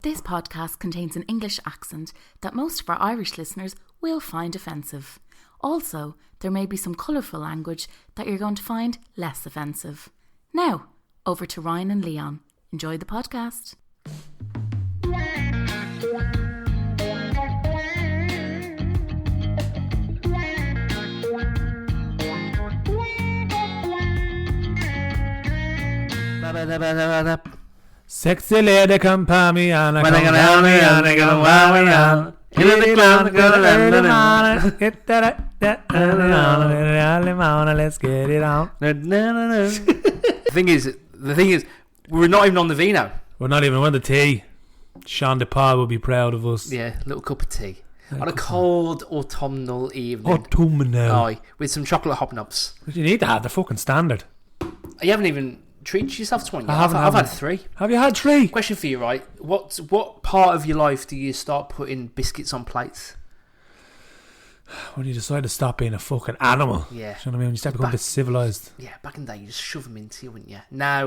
This podcast contains an English accent that most of our Irish listeners will find offensive. Also, there may be some colourful language that you're going to find less offensive. Now, over to Ryan and Leon. Enjoy the podcast. Sexy lady, come pa me on. When I gonna help me on, I gonna wow me on. Into the clown, gonna Get that on. Let's get it on. The thing is, we're not even on the vino. We're not even on the tea. Sean DePaul will be proud of us. Yeah, a little cup of tea. On a cold autumnal evening. Autumnal. Aye, with some chocolate hobnobs. You need to have the fucking standard. You haven't even treated yourself to one yet. I've had 3. Have you had 3? Question for you, right? What part of your life do you start putting biscuits on plates? When you decide to stop being a fucking animal. Yeah. Do you know what I mean? When you start becoming a bit civilised. Yeah, back in the day, you just shove them into you, wouldn't you? Now,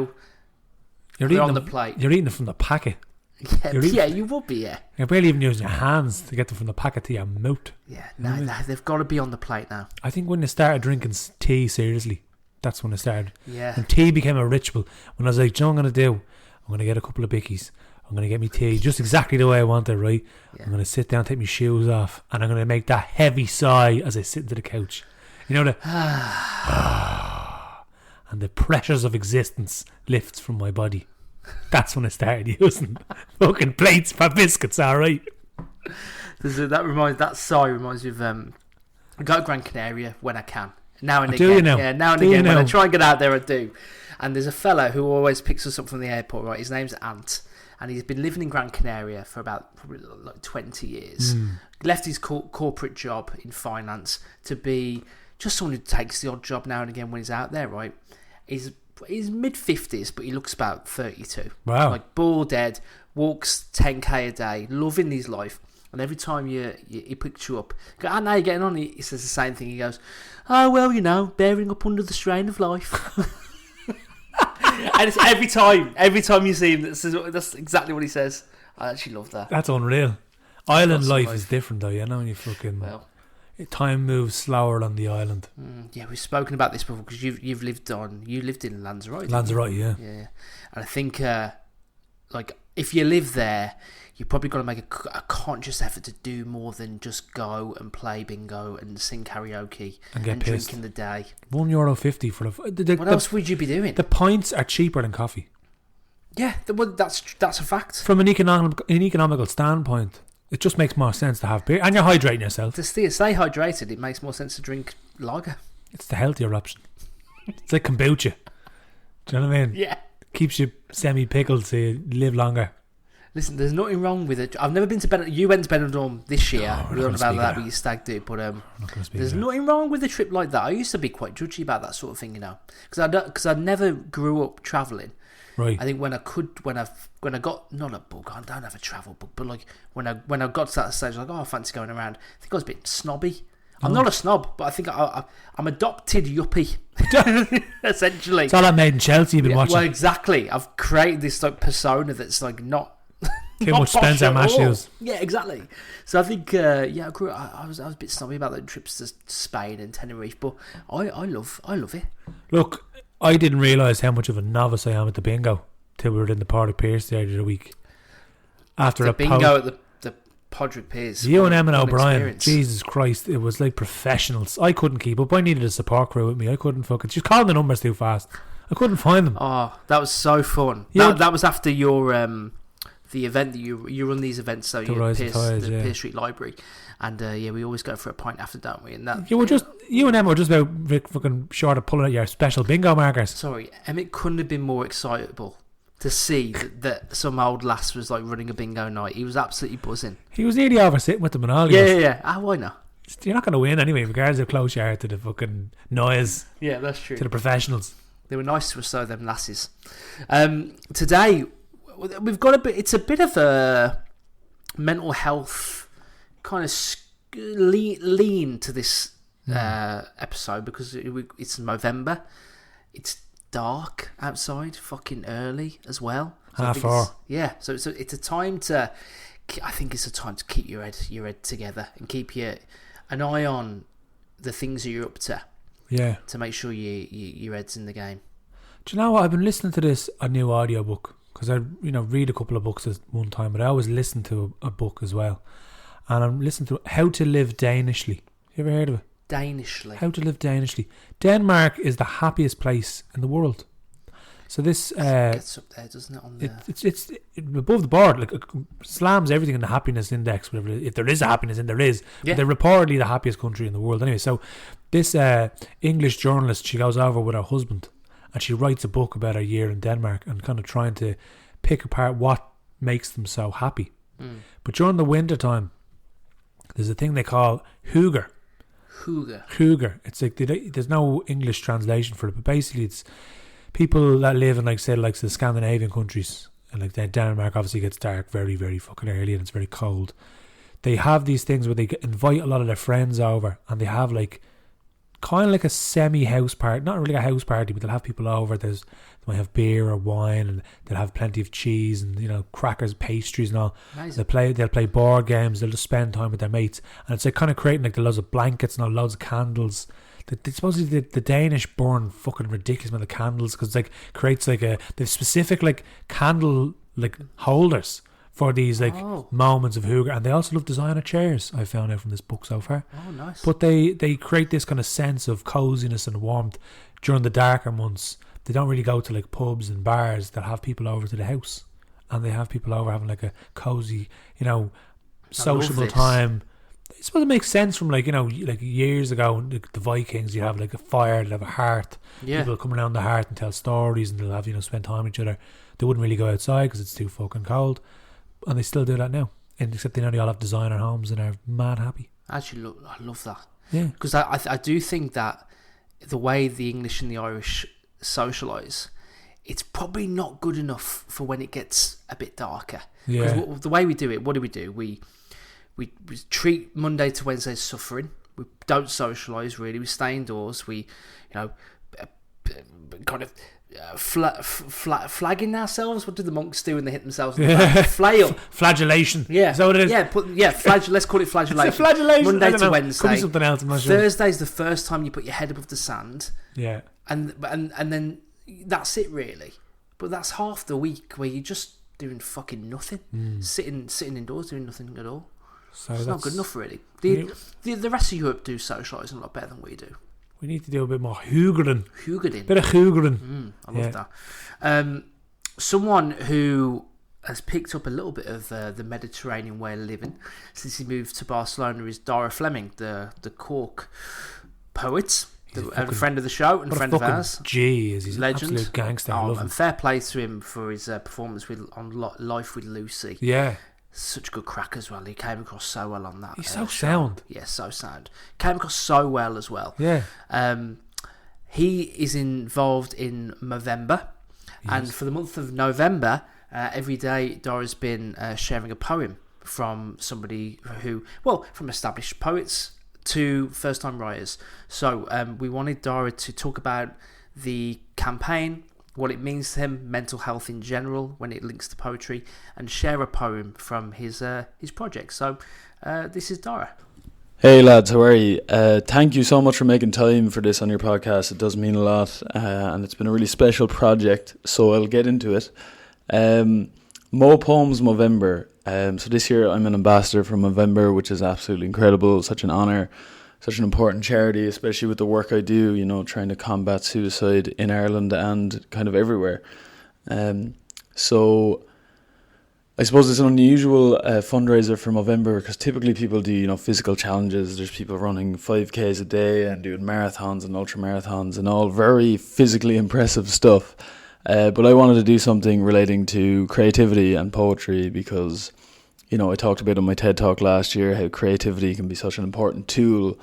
You're they're eating on them, the plate. You're eating them from the packet. Yeah, you would be, yeah. You're barely even using your hands to get them from the packet to your mouth. Yeah, no, they've got to be on the plate now. I think when they started drinking tea seriously, that's when it started. Yeah. And tea became a ritual. When I was like, do you know what I'm going to do? I'm going to get a couple of bickies. I'm going to get me tea just exactly the way I want it, right? Yeah. I'm going to sit down, take my shoes off, and I'm going to make that heavy sigh as I sit into the couch. You know, and the pressures of existence lifts from my body. That's when I started using fucking plates for biscuits, alright? That sigh reminds me of I go to Gran Canaria when I can. Now and again. Do you know? Yeah, now and again. When I try and get out there, I do. And there's a fella who always picks us up from the airport, right? His name's Ant. And he's been living in Gran Canaria for about probably like 20 years. Left his corporate job in finance to be just someone who takes the odd job now and again when he's out there, right? He's mid-50s, but he looks about 32. Wow. Like bald head, walks 10k a day, loving his life. And every time he picks you up, you go, now you're getting on, he says the same thing. He goes, oh, well, you know, bearing up under the strain of life. And it's every time you see him, that's exactly what he says. I actually love that. That's unreal. Island life is different, though, you know, when you fucking... Well, time moves slower on the island. Yeah, we've spoken about this before because you lived in Lanzarote. Lanzarote, yeah. Yeah, and I think like if you live there, you probably got to make a conscious effort to do more than just go and play bingo and sing karaoke and get pissed. Drink in the day. €1.50 for what else would you be doing? The pints are cheaper than coffee. Yeah, that's a fact. From an economical standpoint, it just makes more sense to have beer, and you're hydrating yourself. To stay hydrated, it makes more sense to drink lager. It's the healthier option. It's like kombucha. Do you know what I mean? Yeah. Keeps you semi-pickled so you live longer. Listen, there's nothing wrong with it. I've never been to Benidorm. You went to Benidorm this year. Oh, we learned about that with your stag do. But there's nothing wrong with a trip like that. I used to be quite judgy about that sort of thing, you know, because I never grew up travelling. Right. I think when I got not a book, I don't have a travel book, but like when I got to that stage, like I fancy going around. I think I was a bit snobby. I'm not a snob, but I think I'm adopted yuppie, essentially. It's all that Made in Chelsea you've been watching. Well, exactly. I've created this like persona that's like not too much Spencer Matthews. Yeah, exactly. So I think I was a bit snobby about the trips to Spain and Tenerife, but I love it. Look, I didn't realise how much of a novice I am at the bingo till we were in the Portic Pierce the other week. After the a bingo at the Podrick Piers. You and Em and O'Brien, experience. Jesus Christ, it was like professionals. I couldn't keep up. I needed a support crew with me. I couldn't fucking... She was calling the numbers too fast. I couldn't find them. Oh, that was so fun. Yeah. That was after your the event that you run these events. So you Pierce Street Library, and we always go for a pint after, don't we? And that you and Em were just about fucking short of pulling out your special bingo markers. Sorry, Emmett couldn't have been more excitable to see that some old lass was like running a bingo night. He was absolutely buzzing. He was nearly over sitting with them and all. Yeah. Why not? You're not going to win anyway, regardless of how close you are to the fucking noise. Yeah, that's true. To the professionals. They were nice to us, though, them lasses. Today, we've got it's a bit of a mental health kind of lean to this episode because it's Movember. It's dark outside, fucking early as well. So Half hour. Yeah, so it's a time to. I think it's a time to keep your head together and keep an eye on the things that you're up to. Yeah. To make sure your head's in the game. Do you know what? I've been listening to a new audiobook because I read a couple of books at one time, but I always listen to a book as well. And I'm listening to How to Live Danishly. You ever heard of it? Danishly. How to Live Danishly. Denmark is the happiest place in the world. So this gets up there, doesn't it? On the... it's above the board. Like, it slams everything in the happiness index, whatever. If there is a happiness, and there is, yeah. They're reportedly the happiest country in the world. Anyway, so this English journalist, she goes over with her husband, and she writes a book about her year in Denmark and kind of trying to pick apart what makes them so happy. But during the winter time, there's a thing they call hygge. Hygge. It's like there's no English translation for it, but basically it's people that live in, like, say, like the Scandinavian countries, and like Denmark obviously gets dark very, very fucking early and it's very cold. They have these things where they invite a lot of their friends over, and they have like kind of like a semi-house party, not really a house party, but they'll have people over. They might have beer or wine, and they'll have plenty of cheese and crackers, pastries and all. Nice. They'll play board games. They'll just spend time with their mates, and it's like kind of creating like the loads of blankets and all, loads of candles. Supposedly the Danish burn fucking ridiculous amount of candles because like creates like they've specific like candle like holders for these like moments of hygge, and they also love designer chairs. I found out from this book so far. Oh, nice. But they create this kind of sense of coziness and warmth during the darker months. They don't really go to like pubs and bars. They'll have people over to the house, and they have people over having like a cozy, sociable time. I suppose it makes sense from like years ago, like the Vikings, you have like a fire, they'll have a hearth. Yeah. People come around the hearth and tell stories, and they'll have spend time with each other. They wouldn't really go outside because it's too fucking cold, and they still do that now. And except they all have designer homes and are mad happy. Actually, I love that. Yeah, because I do think that the way the English and the Irish socialise, it's probably not good enough for when it gets a bit darker. Yeah. Because the way we do it, what do? We treat Monday to Wednesday as suffering. We don't socialise really. We stay indoors. We, kind of flagging ourselves. What do the monks do when they hit themselves in the back? Flail. Flagellation. Yeah. Is that what it is? Let's call it flagellation. It's a flagellation. Monday to Wednesday. Could be something else. I'm not sure. Thursday's the first time you put your head above the sand. Yeah. And then that's it really. But that's half the week where you're just doing fucking nothing, sitting indoors doing nothing at all. So it's not good enough really. The rest of Europe do socialise a lot better than we do. We need to do a bit more hyggering. Bit of hyggering. I love that. Someone who has picked up a little bit of the Mediterranean way of living since he moved to Barcelona is Daragh Fleming, the Cork poet. A friend of the show and friend of ours. He's legend. An absolute gangster. I love him. And fair play to him for his performance on Life with Lucy. Yeah. Such good crack as well. He came across so well on that. He's so show. sound. Yeah, so sound. Came across so well as well. Yeah. He is involved in Movember. Yes. And for the month of November, every day Dara's been sharing a poem from somebody from established poets to first-time writers. So we wanted Daragh to talk about the campaign, what it means to him, mental health in general when it links to poetry, and share a poem from his project. So this is Daragh. Hey lads, how are you? Thank you so much for making time for this on your podcast. It does mean a lot, and it's been a really special project, so I'll get into it. Mo Poems Movember. So this year I'm an ambassador for Movember, which is absolutely incredible, such an honour, such an important charity, especially with the work I do, trying to combat suicide in Ireland and kind of everywhere. So I suppose it's an unusual fundraiser for Movember because typically people do, physical challenges. There's people running 5Ks a day and doing marathons and ultra marathons and all very physically impressive stuff. But I wanted to do something relating to creativity and poetry because, I talked about in my TED Talk last year how creativity can be such an important tool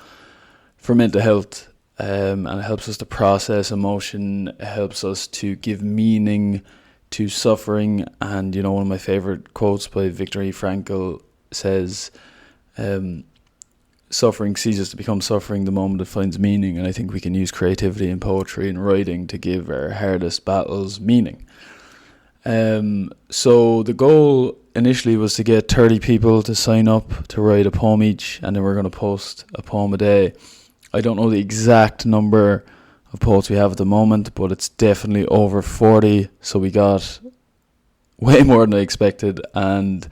for mental health, and it helps us to process emotion, it helps us to give meaning to suffering. And, one of my favourite quotes by Viktor Frankl says, suffering ceases to become suffering the moment it finds meaning. And I think we can use creativity and poetry and writing to give our hardest battles meaning. So the goal initially was to get 30 people to sign up to write a poem each, and then we're going to post a poem a day. I don't know the exact number of poets we have at the moment, but it's definitely over 40, so we got way more than I expected, and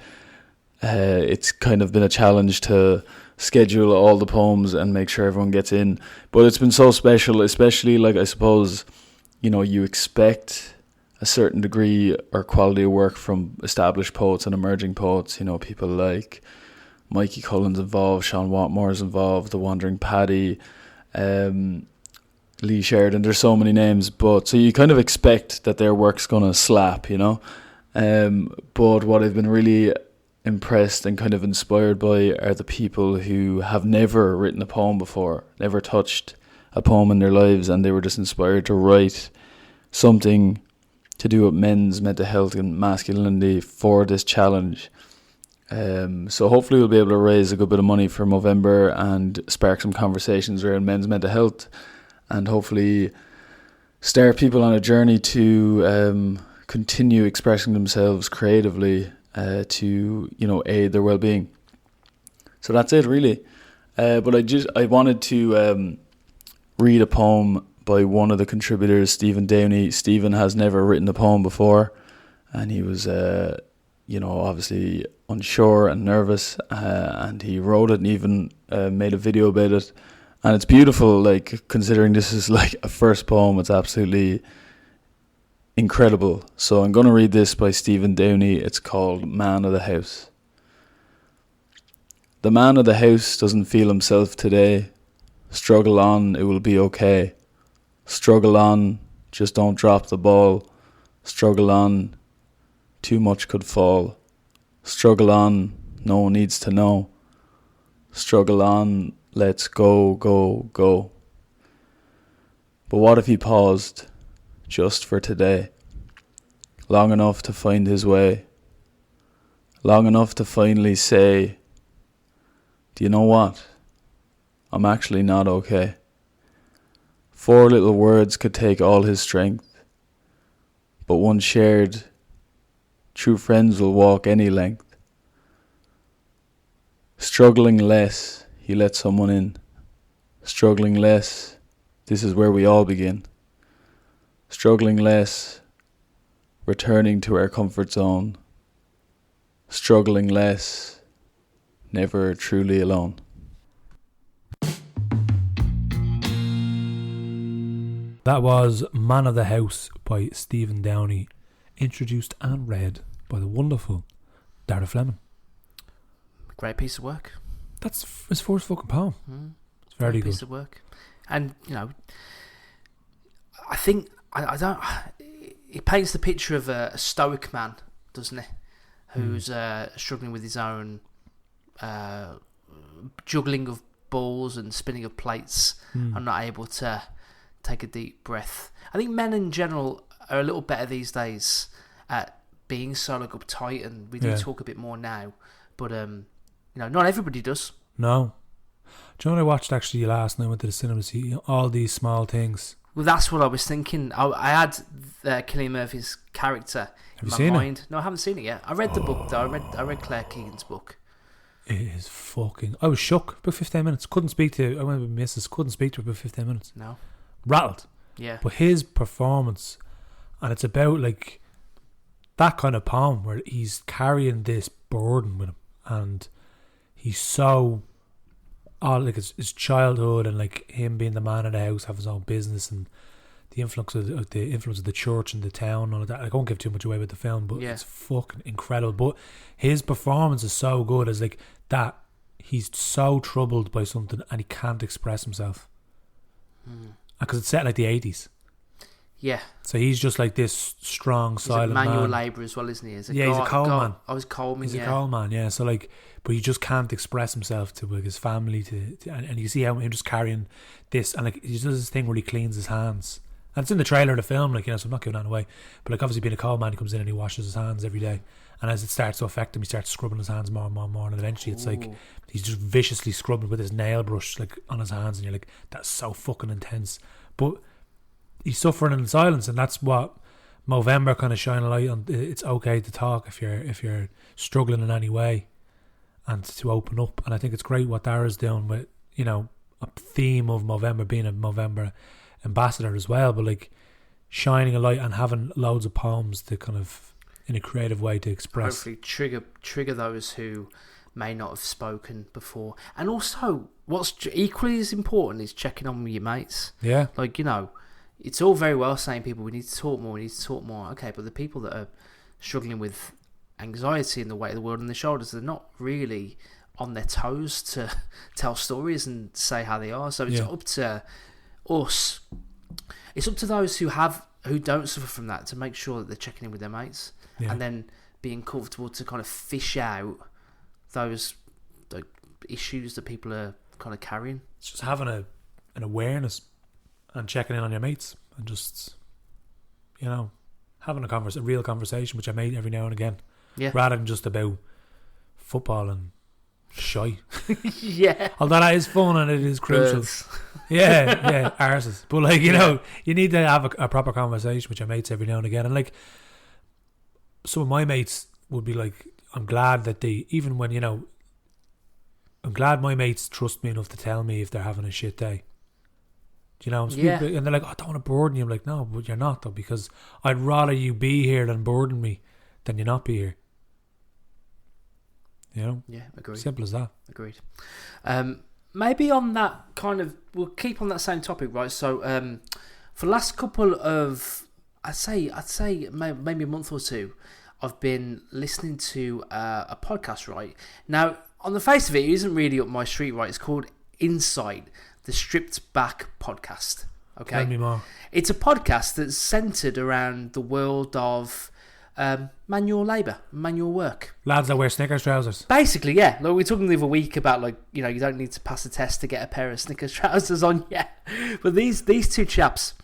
it's kind of been a challenge to schedule all the poems and make sure everyone gets in. But it's been so special, especially, like, I suppose, you know, you expect a certain degree or quality of work from established poets and emerging poets, you know, people like Mikey Cullen's involved, Sean Watmore's involved, The Wandering Paddy, Lee Sheridan. There's so many names, but so you kind of expect that their work's gonna slap, you know. But what I've been really impressed and kind of inspired by are the people who have never written a poem before, never touched a poem in their lives, and they were just inspired to write something to do with men's mental health and masculinity for this challenge. So hopefully we'll be able to raise a good bit of money for Movember and spark some conversations around men's mental health, and hopefully start people on a journey to continue expressing themselves creatively to, you know, aid their well-being. So that's it, really. But I wanted to read a poem by one of the contributors, Stephen Downey. Stephen has never written a poem before, and he was, you know, obviously unsure and nervous, and he wrote it and even made a video about it. And it's beautiful, like, considering this is like a first poem. It's absolutely incredible. So I'm going to read this by Stephen Downey. It's called Man of the House. The man of the house doesn't feel himself today. Struggle on, it will be okay. Struggle on, just don't drop the ball. Struggle on, too much could fall. Struggle on, no one needs to know. Struggle on, let's go, go, go. But what if he paused, just for today? Long enough to find his way. Long enough to finally say, do you know what? I'm actually not okay. 4 little words could take all his strength, but one shared, true friends will walk any length. Struggling less, he let someone in. Struggling less, this is where we all begin. Struggling less, returning to our comfort zone. Struggling less, never truly alone. That was Man of the House by Stephen Downey, introduced and read by the wonderful Daragh Fleming. Great piece of work. That's his first fucking poem. It's very good. Piece of work. And, you know, I think, I don't, it paints the picture of a stoic man, doesn't it? Who's struggling with his own juggling of balls and spinning of plates and not able to take a deep breath. I think men in general are a little better these days at being so like uptight, and we do talk a bit more now, but you know, not everybody does. No. Do you know what I watched actually last night? I went to the cinema to see All These Small Things. Well, that's what I was thinking. I had Cillian Murphy's character in my mind. It? No, I haven't seen it yet. I read the book though. I read Claire Keegan's book. It is fucking... I was shook. About 15 minutes. Couldn't speak to... I went with Mrs. Couldn't speak to her about 15 minutes. No. Rattled. Yeah. But his performance, and it's about like that kind of poem where he's carrying this burden with him, and he's so like his childhood and like him being the man of the house, having his own business, and the influence of the church and the town and all of that. I won't give too much away with the film, but it's fucking incredible. But his performance is so good as like that. He's so troubled by something and he can't express himself. Because it's set like the 80s. Yeah. So he's just like this strong, silent man. He's a manual labourer as well, isn't he? He's a coal man. I was coalman, He's a coal man, yeah. So like, but he just can't express himself to like his family, and you see how him just carrying this, and like he does this thing where he cleans his hands, And it's in the trailer of the film, like, you know, so I'm not giving that away. But like, obviously being a coal man, he comes in and he washes his hands every day. And as it starts to affect him, he starts scrubbing his hands more and more and more. And eventually it's like, he's just viciously scrubbing with his nail brush, like, on his hands. And you're like, that's so fucking intense. But he's suffering in silence. And that's what Movember kind of shine a light on. It's okay to talk if you're struggling in any way, and to open up. And I think it's great what Dara's doing with, you know, a theme of Movember, being a Movember ambassador as well, but like shining a light and having loads of poems to kind of, in a creative way, to express. Hopefully trigger those who may not have spoken before. And also, what's equally as important is checking on with your mates. Yeah. Like, you know, it's all very well saying people, we need to talk more. Okay, but the people that are struggling with anxiety and the weight of the world on their shoulders, they're not really on their toes to tell stories and say how they are. So it's up to us. It's up to those who don't suffer from that to make sure that they're checking in with their mates, and then being comfortable to kind of fish out those like issues that people are kind of carrying. It's just having an awareness and checking in on your mates, and just, you know, having a real conversation with your mate every now and again, rather than just about football and shy. Yeah. Although that is fun and it is crucial. Yeah, arses. But like, you know, you need to have a proper conversation with your mates every now and again. And like, some of my mates would be like, I'm glad that they, even when, you know, I'm glad my mates trust me enough to tell me if they're having a shit day. Do you know? And they're like, oh, I don't want to burden you. I'm like, no, but you're not though, because I'd rather you be here than burden me than you not be here. You know? Yeah, agreed. Simple as that. Agreed. Maybe on that kind of, we'll keep on that same topic, right? So, for the last couple of, I'd say maybe a month or two, I've been listening to a podcast, right? Now, on the face of it, it isn't really up my street, right? It's called Insight, the Stripped Back Podcast. Okay? Tell me more. It's a podcast that's centered around the world of manual labour, manual work. Lads that wear Snickers trousers. Basically, yeah. Like, we were talking the other week about, like, you know, you don't need to pass a test to get a pair of Snickers trousers on yet. But these two chaps,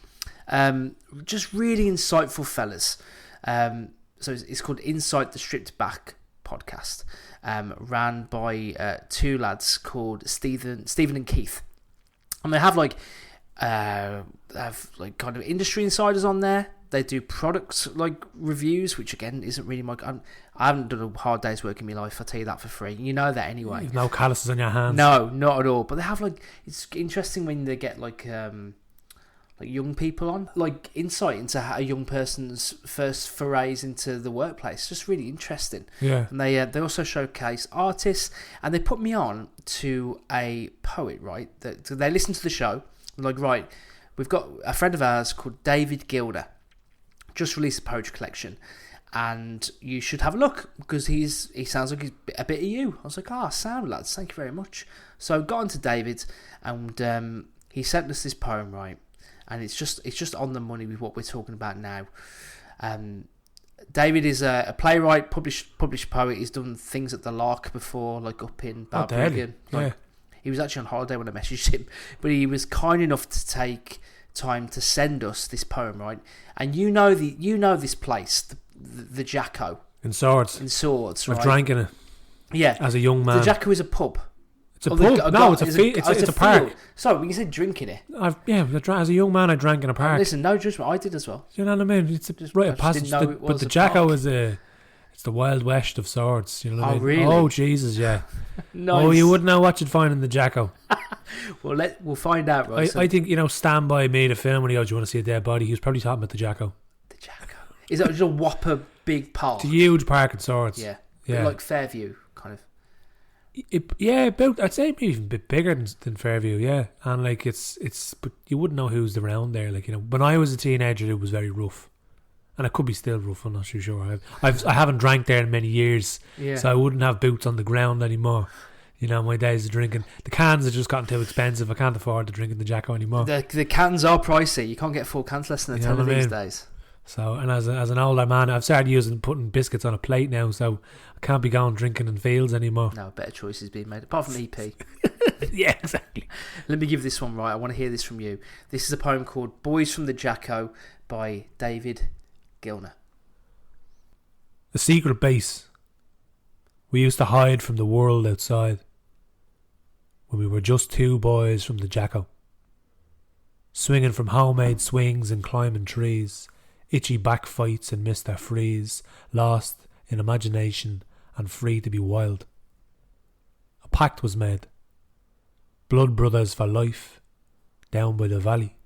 just really insightful fellas. So it's called Insight, the Stripped Back Podcast, ran by two lads called Stephen and Keith. And they have like kind of industry insiders on there. They do products like reviews, which again isn't really my. I haven't done a hard day's work in my life. I'll tell you that for free. You know that anyway. You've no calluses on your hands. No, not at all. But they have like, it's interesting when they get like young people on, like insight into how a young person's first forays into the workplace. Just really interesting. Yeah. And they also showcase artists, and they put me on to a poet, right? So they listen to the show. Like, right, we've got a friend of ours called David Gilna, just released a poetry collection, and you should have a look, because he sounds like he's a bit of you. I was like, sound lads, thank you very much. So got on to David, and he sent us this poem, right? And it's just on the money with what we're talking about now. David is a playwright, published poet. He's done things at the Lark before, like up in Balbriggan. Yeah. He was actually on holiday when I messaged him, but he was kind enough to take time to send us this poem, right? And you know this place, the Jacko in Swords. Right? I've drank in it. Yeah, as a young man. The Jacko is a pub. It's a pub. No, it's a park. Sorry, when you said drinking it. As a young man, I drank in a park. Listen, no judgment. I did as well. You know what I mean? It's right past. But the Jacko is it's the Wild West of Swords. You know what I mean? Really? Oh Jesus, yeah. Nice. Oh, you wouldn't know what you'd find in the Jacko. Well, we'll find out. Right? I think, Stand By made a film when he goes, "Do you want to see a dead body?" He was probably talking about the Jacko. The Jacko. Is that just a whopper big park? It's a huge park in Swords. Yeah. Like Fairview, kind of. I'd say maybe even a bit bigger than Fairview, yeah. And like it's but you wouldn't know who's around there. Like, when I was a teenager, it was very rough, and it could be still rough. I'm not too sure. I haven't drank there in many years, so I wouldn't have boots on the ground anymore. My days of drinking, the cans have just gotten too expensive. I can't afford to drink in the Jacko anymore. The cans are pricey. You can't get 4 cans less than a tenner these days. So, and as an older man, I've started putting biscuits on a plate now, so I can't be going drinking in fields anymore. No, better choices being made, apart from EP. Yeah, exactly. Let me give this one right. I want to hear this from you. This is a poem called Boys From The Jacko by David Gilna. A secret base. We used to hide from the world outside when we were just two boys from the Jacko. Swinging from homemade swings and climbing trees, itchy back fights and Mr. Freeze, lost in imagination and free to be wild. A pact was made, blood brothers for life, down by the valley.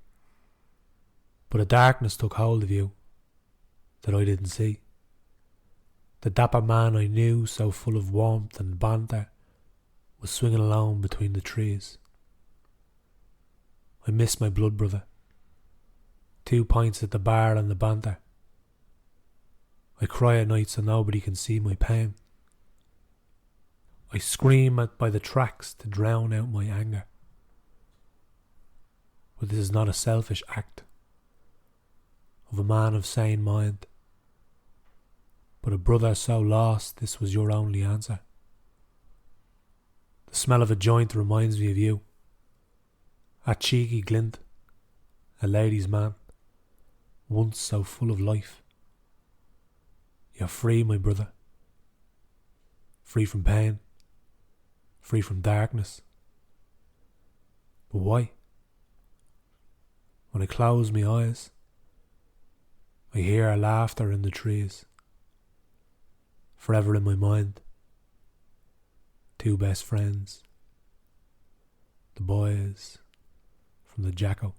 But a darkness took hold of you that I didn't see. The dapper man I knew, so full of warmth and banter, was swinging alone between the trees. I miss my blood brother. 2 pints at the bar and the banter. I cry at night so nobody can see my pain. I scream by the tracks to drown out my anger. But this is not a selfish act of a man of sane mind. But a brother so lost, this was your only answer. The smell of a joint reminds me of you. A cheeky glint, a lady's man, once so full of life. You're free, my brother. Free from pain, free from darkness. But why? When I close my eyes, I hear our laughter in the trees. Forever in my mind. 2 best friends. The boys from the Jacko.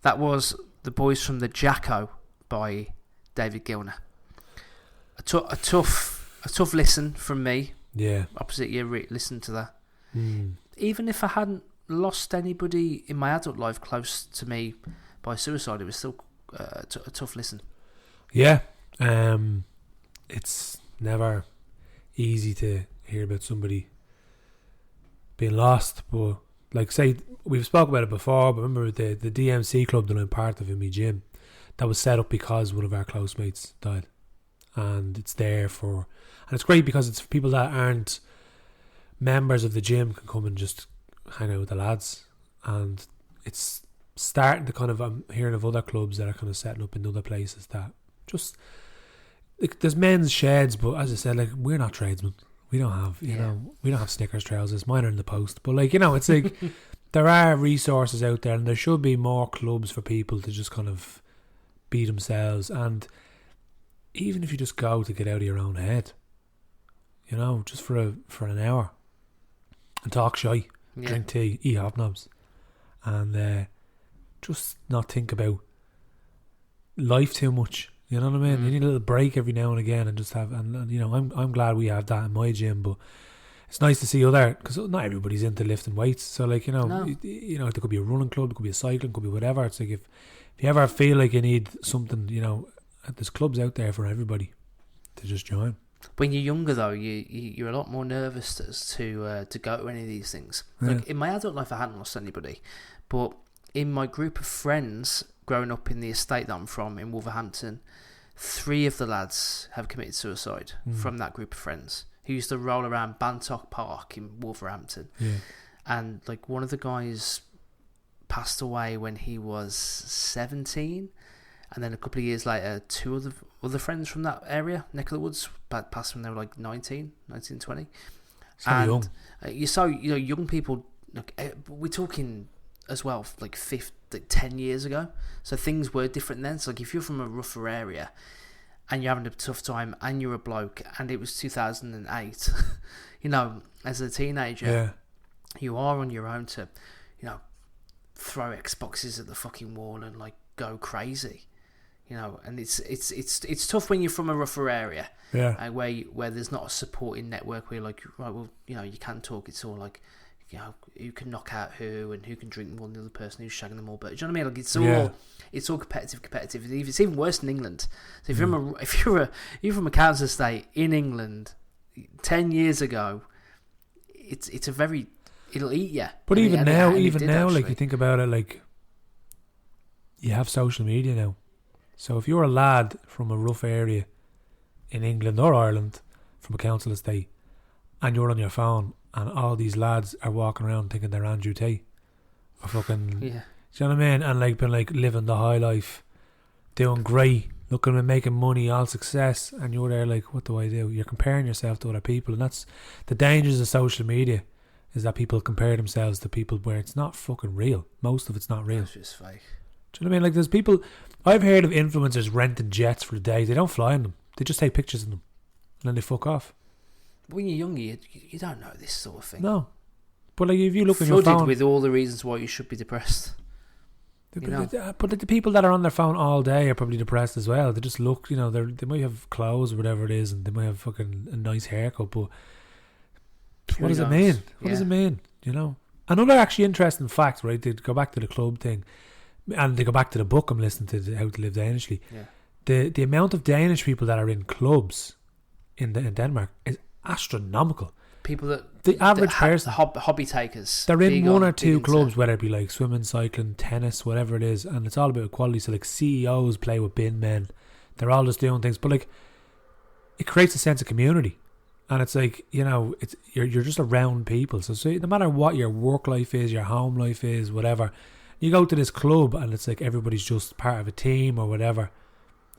That was The Boys From The Jacko by David Gilna. A tough listen from me. Yeah. Opposite you, listen to that. Even if I hadn't lost anybody in my adult life close to me by suicide, it was still a tough listen. Yeah. It's never easy to hear about somebody being lost, but like say we've spoken about it before, but remember the DMC club that I'm part of in my gym, that was set up because one of our close mates died, and it's there for, and it's great because it's for people that aren't members of the gym can come and just hang out with the lads, and it's starting to kind of, I'm hearing of other clubs that are kind of setting up in other places that just like, there's men's sheds, but as I said, like, we're not tradesmen. We don't have, you know, we don't have Snickers trousers. Mine are in the post. But like, you know, it's like there are resources out there, and there should be more clubs for people to just kind of be themselves. And even if you just go to get out of your own head, you know, just for an hour and talk shy, drink tea, eat hobnobs, and just not think about life too much. You know what I mean? You need a little break every now and again, and just have, and you know, I'm glad we have that in my gym. But it's nice to see other, because not everybody's into lifting weights. So like, you know, you know, there could be a running club, there could be a cycling, could be whatever. It's like if you ever feel like you need something, you know, there's clubs out there for everybody to just join. When you're younger, though, you're a lot more nervous to go to any of these things. Like in my adult life, I hadn't lost anybody, but in my group of friends growing up in the estate that I'm from in Wolverhampton, 3 of the lads have committed suicide from that group of friends who used to roll around Bantock Park in Wolverhampton. And like one of the guys passed away when he was 17, and then a couple of years later 2 other friends from that area, neck of the woods, passed when they were like 19, 20. So young. Young people, like, we're talking as well, like 10 years ago. So things were different then. So like if you're from a rougher area and you're having a tough time and you're a bloke, and it was 2008, you know, as a teenager, you are on your own to, you know, throw Xboxes at the fucking wall and like go crazy, you know. And it's tough when you're from a rougher area, where there's not a supporting network where you're like, right, well, you know, you can talk. It's all like, you know, who can knock out who and who can drink more than the other person who's shagging them all. But do you know what I mean? Like it's all competitive. It's even worse in England. So if you're from a council estate in England 10 years ago, it's a very, it'll eat you. But even now, like you think about it, like you have social media now. So if you're a lad from a rough area in England or Ireland from a council estate, and you're on your phone, and all these lads are walking around thinking they're Andrew Tate, or fucking, do you know what I mean? And like been like living the high life, doing great, looking and making money, all success, and you're there like, what do I do? You're comparing yourself to other people, and that's the dangers of social media. Is that people compare themselves to people where it's not fucking real. Most of it's not real. It's just fake. Do you know what I mean? Like there's people, I've heard of influencers renting jets for the day. They don't fly in them. They just take pictures of them and then they fuck off. When you're younger, you don't know this sort of thing. No. But like if you look at your Flooded phone, with all the reasons why you should be depressed. but like the people that are on their phone all day are probably depressed as well. They just look, you know, they might have clothes or whatever it is, and they might have fucking a nice haircut, but what does it mean? What does it mean? You know? Another actually interesting fact, right? They go back to the club thing, and they go back to the book I'm listening to, How to Live Danishly. Yeah. The amount of Danish people that are in clubs in Denmark is astronomical. People that the average person, hobby takers, they're in one or two clubs, whether it be like swimming, cycling, tennis, whatever it is, and it's all about equality. So like CEOs play with bin men, they're all just doing things, but like it creates a sense of community. And it's like, you know, it's you're just around people. So no matter what your work life is, your home life is, whatever, you go to this club and it's like everybody's just part of a team or whatever.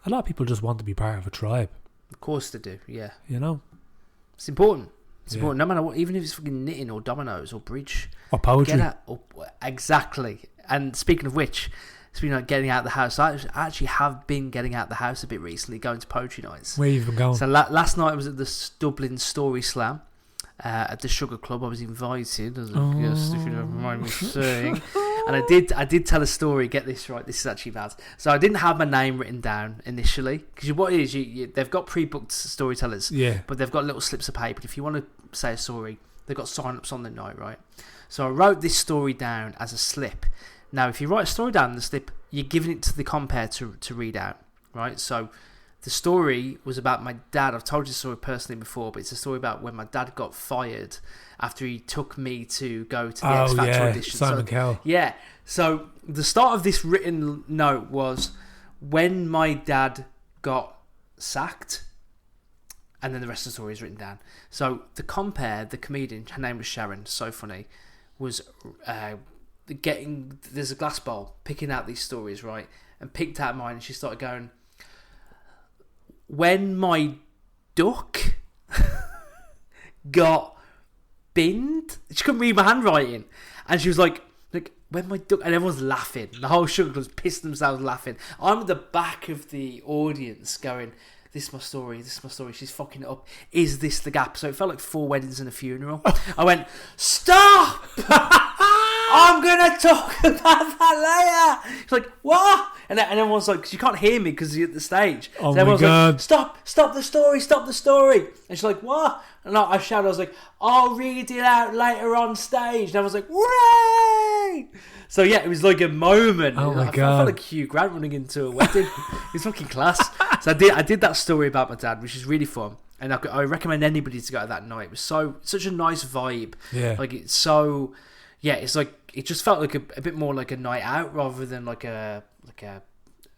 A lot of people just want to be part of a tribe. Of course they do, yeah. You know? It's important. It's important, no matter what, even if it's fucking knitting or dominoes or bridge. Or poetry. Exactly. And speaking of which, speaking of getting out of the house, I actually have been getting out of the house a bit recently, going to poetry nights. Where you've been going? So last night I was at the Dublin Story Slam at the Sugar Club. I was invited, as a guest, if you don't mind me saying. And I did tell a story. Get this right. This is actually bad. So I didn't have my name written down initially, because what it is, they've got pre-booked storytellers. Yeah. But they've got little slips of paper. If you want to say a story, they've got sign-ups on the night, right? So I wrote this story down as a slip. Now, if you write a story down in the slip, you're giving it to the compere to read out, right? So the story was about my dad. I've told you the story personally before, but it's a story about when my dad got fired after he took me to go to the X Factor audition. Simon Cowell. Yeah. So the start of this written note was when my dad got sacked, and then the rest of the story is written down. So the compere, the comedian, her name was Sharon, so funny, was there's a glass bowl, picking out these stories, right? And picked out mine, and she started going, when my duck got binned. She couldn't read my handwriting, and she was like when my duck, and everyone's laughing. The whole Sugar Club's pissed themselves laughing. I'm at the back of the audience going, this is my story, she's fucking it up. Is this the gap? So it felt like 4 weddings and a funeral. I went, stop! I'm going to talk about that later. She's like, what? And everyone's like, because you can't hear me because you're at the stage. Oh, so everyone's my God. like, stop the story. And she's like, what? And I shouted, I was like, I'll read it out later on stage. And I was like, hooray! So yeah, it was like a moment. Oh my I God. felt like Hugh Grant running into a wedding. It was fucking class. So I did that story about my dad, which is really fun. And I recommend anybody to go to that night. It was such a nice vibe. Yeah. Like it's so... Yeah, it's like it just felt like a bit more like a night out rather than like a I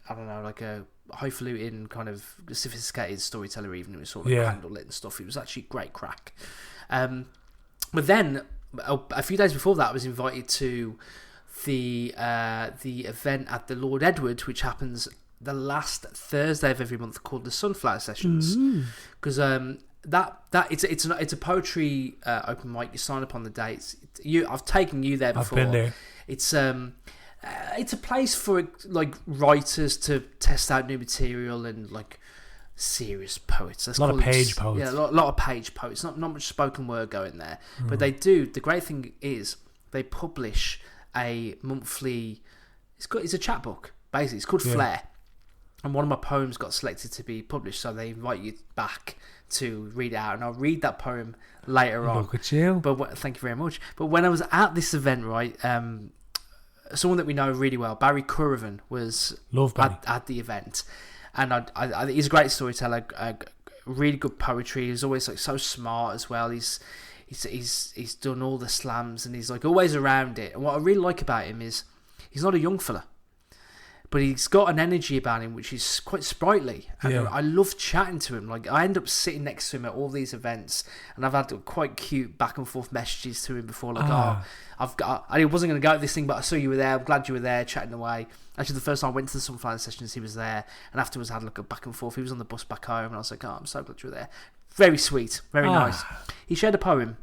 don't know, like a highfalutin kind of sophisticated storyteller. Even it was sort of like candlelit and stuff. It was actually great crack. But then a few days before that, I was invited to the event at the Lord Edward, which happens the last Thursday of every month, called the Sunflower Sessions, because it's a poetry open mic. You sign up on the dates. I've taken you there before. I've been there. It's a place for like writers to test out new material and like serious poets. A lot of page poets. Yeah, a lot of page poets. Not much spoken word going there, but they do. The great thing is they publish a monthly. It's a chat book basically. It's called Flair. And one of my poems got selected to be published, so they invite you back to read it out, and I'll read that poem later on. Look at you. But thank you very much. But when I was at this event, right, someone that we know really well, Barry Currivan, was at the event, and he's a great storyteller, really good poetry. He's always like so smart as well. He's done all the slams, and he's like always around it. And what I really like about him is he's not a young fella. but he's got an energy about him which is quite sprightly, and I love chatting to him. Like, I end up sitting next to him at all these events, and I've had quite cute back and forth messages to him before, like, I wasn't going to go to this thing, but I saw you were there, I'm glad you were there, chatting away. Actually, the first time I went to the Sunflower sessions, he was there, and afterwards I had like a back and forth. He was on the bus back home, and I was like, I'm so glad you were there. Very sweet, very nice. He shared a poem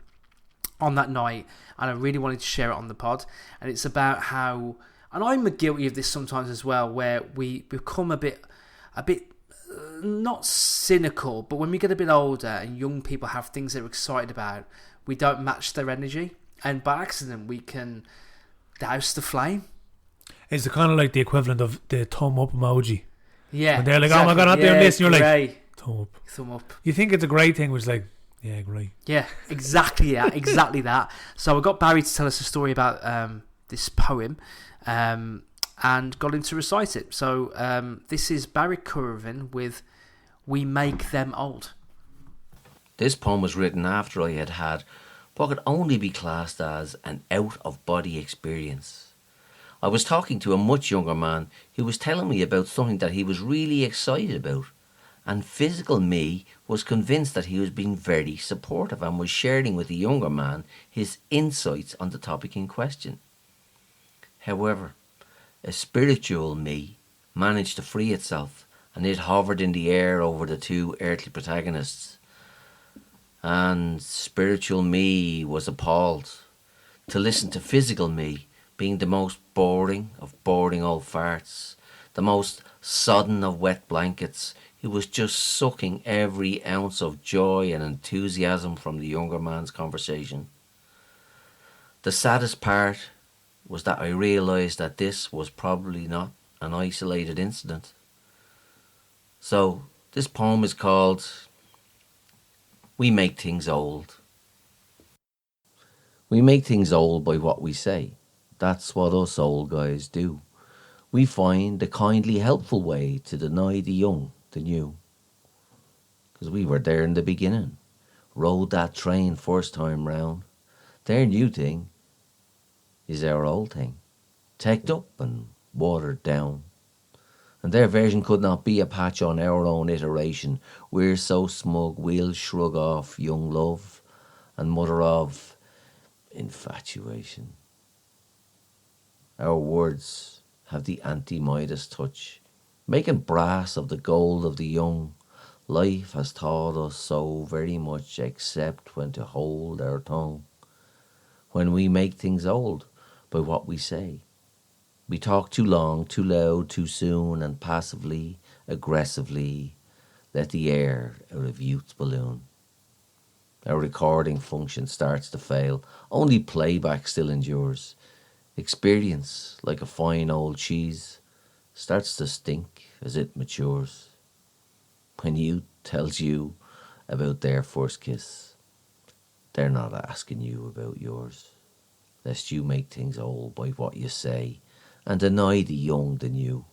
on that night, and I really wanted to share it on the pod, and it's about how, and I'm guilty of this sometimes as well, where we become a bit not cynical, but when we get a bit older and young people have things they're excited about, we don't match their energy, and by accident we can douse the flame. It's kind of like the equivalent of the thumb up emoji. Yeah, when they're like, exactly. Oh my god, I'm doing this, and you're like, thumb up. You think it's a great thing, which is like, yeah, great. Yeah, exactly. Yeah, exactly that. So I got Barry to tell us a story about this poem, and got him to recite it. So this is Barry Currivan with "We Make Them Old." This poem was written after I had had what could only be classed as an out-of-body experience. I was talking to a much younger man who was telling me about something that he was really excited about, and physical me was convinced that he was being very supportive and was sharing with the younger man his insights on the topic in question. However, a spiritual me managed to free itself, and it hovered in the air over the two earthly protagonists. And spiritual me was appalled to listen to physical me being the most boring of boring old farts, the most sodden of wet blankets, who was just sucking every ounce of joy and enthusiasm from the younger man's conversation. The saddest part was that I realised that this was probably not an isolated incident. So this poem is called "We Make Things Old." We make things old by what we say. That's what us old guys do. We find a kindly, helpful way to deny the young the new. Because we were there in the beginning. Rode that train first time round. Their new thing is our old thing. Teched up and watered down. And their version could not be a patch on our own iteration. We're so smug we'll shrug off young love and mutter of infatuation. Our words have the anti-Midas touch, making brass of the gold of the young. Life has taught us so very much, except when to hold our tongue. When we make things old by what we say. We talk too long, too loud, too soon, and passively, aggressively let the air out of youth's balloon. Our recording function starts to fail, only playback still endures. Experience, like a fine old cheese, starts to stink as it matures. When youth tells you about their first kiss, they're not asking you about yours, lest you make things old by what you say and deny the young the new,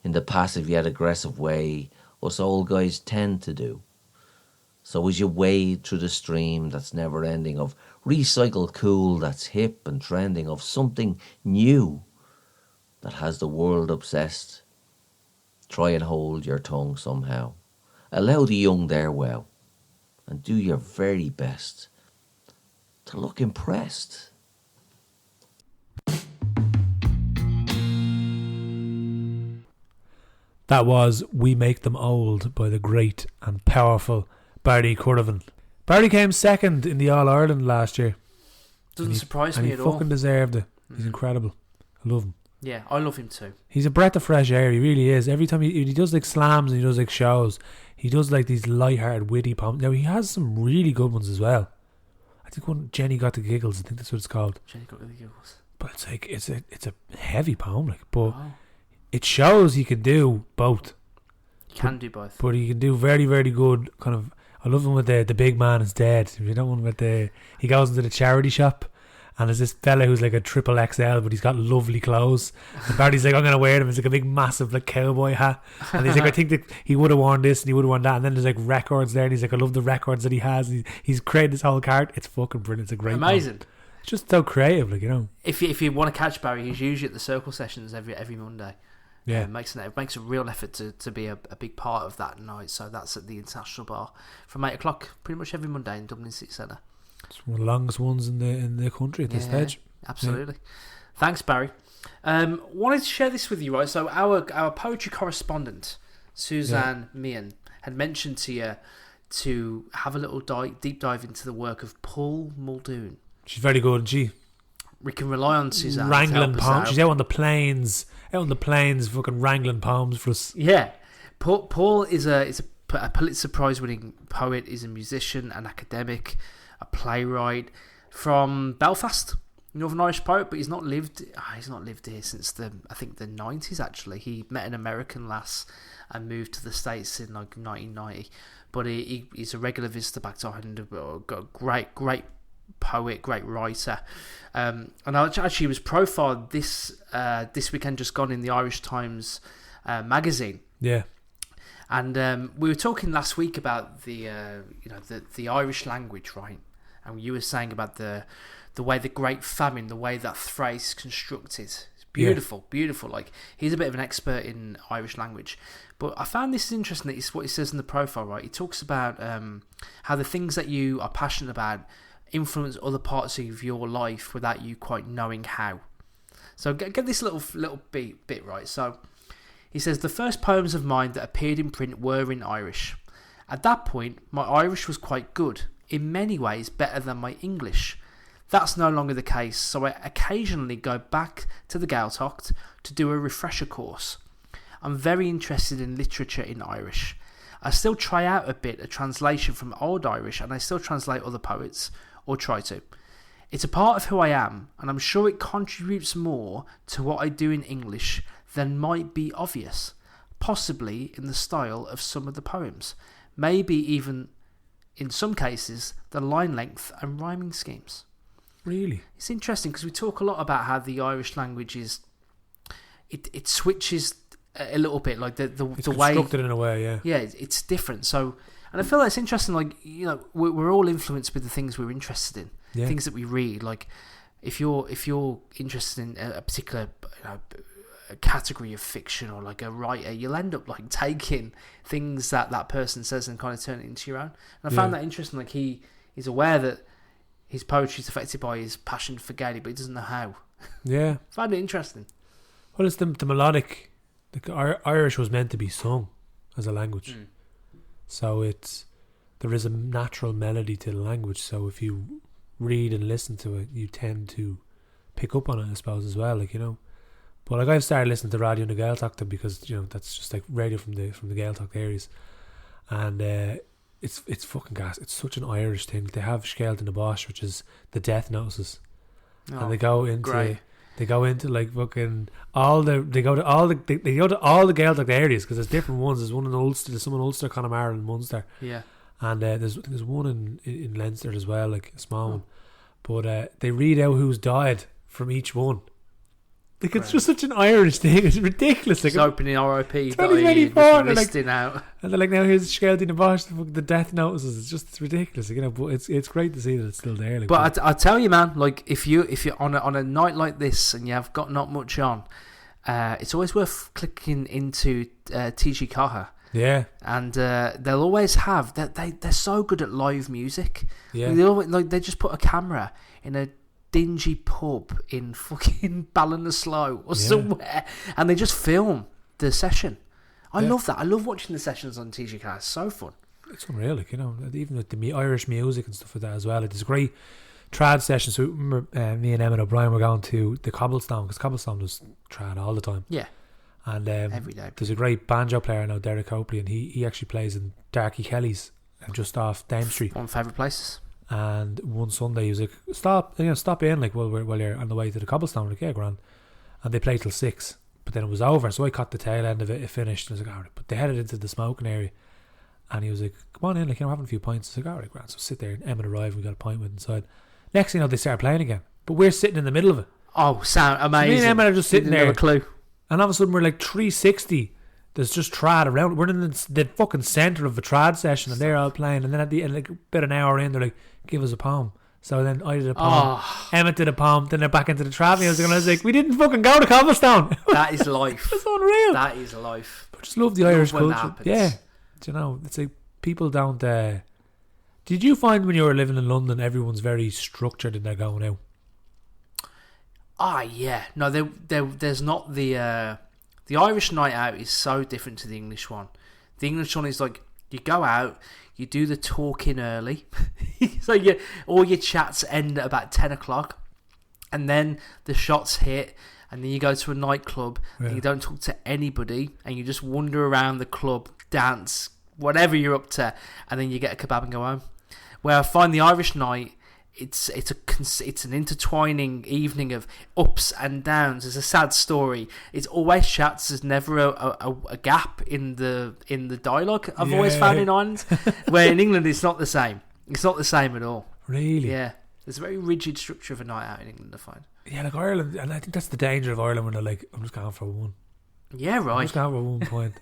in the passive yet aggressive way us old guys tend to do. So as you wade through the stream that's never ending of recycled cool that's hip and trending, of something new that has the world obsessed, try and hold your tongue somehow. Allow the young their well, and do your very best to look impressed. That was "We Make Them Old" by the great and powerful Barry Currivan. Barry came second in the All-Ireland last year. Doesn't surprise me at all. He fucking deserved it. He's incredible. I love him. Yeah, I love him too. He's a breath of fresh air. He really is. Every time he does like slams and he does like shows, he does like these light-hearted, witty poems. Now he has some really good ones as well. I think one, Jenny Got the Giggles. I think that's what it's called. Jenny Got the Giggles. But it's like it's a heavy poem, like, but it shows he can do both. He can do both. But he can do very, very good kind of. I love him with the big man is dead. If you don't want with he goes into the charity shop. And there's this fella who's like a triple XL, but he's got lovely clothes. And Barry's like, I'm going to wear them. It's like a big, massive like cowboy hat. And he's like, I think that he would have worn this and he would have worn that. And then there's like records there. And he's like, I love the records that he has. He's created this whole cart. It's fucking brilliant. It's a great amazing. One. It's just so creative, like, you know. If you want to catch Barry, he's usually at the Circle Sessions every Monday. It makes a real effort to be a big part of that night. So that's at the International Bar from 8 o'clock, pretty much every Monday in Dublin City Centre. It's one of the longest ones in the country at this stage. Absolutely. Thanks, Barry. Wanted to share this with you, right? So our poetry correspondent, Suzanne Meehan, had mentioned to you to have a little deep dive into the work of Paul Muldoon. She's very good, isn't she? We can rely on Suzanne. Wrangling poems. She's out on the plains, fucking wrangling poems for us. Yeah. Paul is a Pulitzer Prize winning poet. He's a musician, an academic, a playwright from Belfast, Northern Irish poet, but he's not lived here since the 90s. Actually, he met an American lass and moved to the States in like 1990. But he's a regular visitor back to Ireland. Got a great poet, great writer. And he was profiled this weekend just gone in the Irish Times magazine. Yeah. And we were talking last week about the Irish language, right? And you were saying about the way the Great Famine, the way that phrase is constructed. It's beautiful. Like, he's a bit of an expert in Irish language. But I found this interesting. That it's what he says in the profile, right? He talks about how the things that you are passionate about influence other parts of your life without you quite knowing how. So get this little bit right. So he says, the first poems of mine that appeared in print were in Irish. At that point, my Irish was quite good, in many ways better than my English. That's no longer the case, so I occasionally go back to the Gaeltacht to do a refresher course. I'm very interested in literature in Irish. I still try out a bit of translation from Old Irish, and I still translate other poets, or try to. It's a part of who I am, and I'm sure it contributes more to what I do in English than might be obvious, possibly in the style of some of the poems, maybe even, in some cases, the line length and rhyming schemes. Really? It's interesting because we talk a lot about how the Irish language is, it switches a little bit, like the way it's constructed in a way, yeah, it's different. So, and I feel like it's interesting, like, you know, we're all influenced with the things we're interested in, things that we read. Like, if you're interested in a particular a category of fiction or like a writer, you'll end up like taking things that person says and kind of turn it into your own. And I found that interesting. Like, he's aware that his poetry is affected by his passion for Gaelic, but he doesn't know how. Yeah. I find it interesting. Well, it's the melodic. Irish was meant to be sung as a language, so there is a natural melody to the language. So if you read and listen to it, you tend to pick up on it, I suppose, as well. Like, you know, but like, I've started listening to radio in the Gaeltacht because, you know, that's just like radio from the Gaeltacht areas, and it's fucking gas. It's such an Irish thing. They have Scéalt in the Bosch, which is the death notices, and they go into. Great. They go into like fucking they go to all the Gaeltacht areas, because there's different ones. There's one in Ulster, there's some in Ulster, Connemara and Munster. Yeah. And there's one in Leinster as well, like a small one. But they read out who's died from each one. Like, it's just such an Irish thing. It's ridiculous. Like, it's opening RIP. 2024. Listing out. And they're like, now here's Scéalt in the Bosch, the death notices. It's ridiculous, you know. But it's great to see that it's still there. Like, but I tell you, man, like, if you're on a night like this and you have got not much on, it's always worth clicking into TG yeah. And they'll always have they're so good at live music. Yeah. They just put a camera in a dingy pub in fucking Ballinasloe or somewhere, and they just film the session. I love that. I love watching the sessions on TG. It's so fun. It's unreal, like, you know, even with the Irish music and stuff like that as well. It's a great trad session. So remember, me and Emmett O'Brien were going to the Cobblestone, because Cobblestone was trad all the time. Yeah. And every day. There's a great banjo player now, Derek Copley, and he actually plays in Darky Kelly's just off Dame Street. One of my favourite places. And one Sunday he was like, stop in, like, while you're on the way to the Cobblestone. Like, yeah, grand. And they played till 6, but then it was over, so I caught the tail end of it. It finished, and I was like, alright. But they headed into the smoking area, and he was like, come on in, like, you know, having a few pints. I was like, alright, grand. So sit there, and Emmett arrived, and we got a pint with inside. Next thing you know, they started playing again, but we're sitting in the middle of it. Oh, sound amazing. So me and Emmett are just sitting there, a clue. And all of a sudden we're like 360. There's just trad around. We're in the fucking centre of a trad session, and they're all playing. And then at the end, like about an hour in, they're like, give us a poem. So then I did a poem, Oh, Emmett did a poem, then they're back into the trap music, and I was like, we didn't fucking go to Cobblestone. that is life. It's unreal. That is life. I just love the Irish when that culture. happens. Yeah. Do you know, it's like people don't... did you find when you were living in London, everyone's very structured in their going out? Ah, yeah. No, there's not the Irish night out is so different to the English one. The English one is like, you go out, you do the talking early. So all your chats end at about 10 o'clock. And then the shots hit. And then you go to a nightclub. Yeah. And you don't talk to anybody. And you just wander around the club, dance, whatever you're up to. And then you get a kebab and go home. Where I find the Irish night, it's an intertwining evening of ups and downs. It's a sad story. It's always chats. There's never a gap in the dialogue. I've always found in Ireland, where in England it's not the same. It's not the same at all. Really? Yeah, there's a very rigid structure of a night out in England, I find. Yeah, like Ireland, and I think that's the danger of Ireland when they're like, I'm just going for one. Yeah, I'm right. just going for 1 point.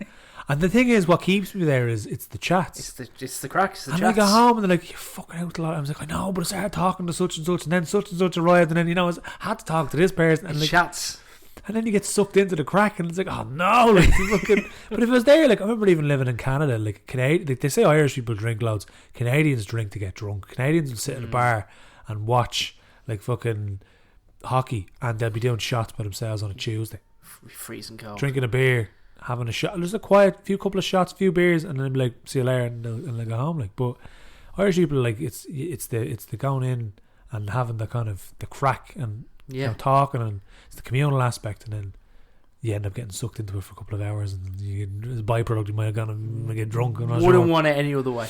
And the thing is, what keeps me there is it's the chats. It's the crack. It's the And chats. I go home and they're like, you're fucking out a lot. I was like, I know, but I started talking to such and then such and such arrived, and then, I had to talk to this person. And It's like, chats. and then you get sucked into the crack, and it's like, oh no, like, fucking. But if I was there, like, I remember even living in Canada, like, they say Irish people drink loads. Canadians drink to get drunk. Canadians will sit in a bar and watch, like, fucking hockey, and they'll be doing shots by themselves on a Tuesday. Freezing cold. Drinking a beer, having a shot. There's a quiet couple of shots, few beers, and then be like, see you later, and they'll go home. Like, but Irish people, like, it's the going in and having the kind of the crack and talking, and it's the communal aspect, and then you end up getting sucked into it for a couple of hours, and as a byproduct you might have gone and get drunk. And Wouldn't want it any other way.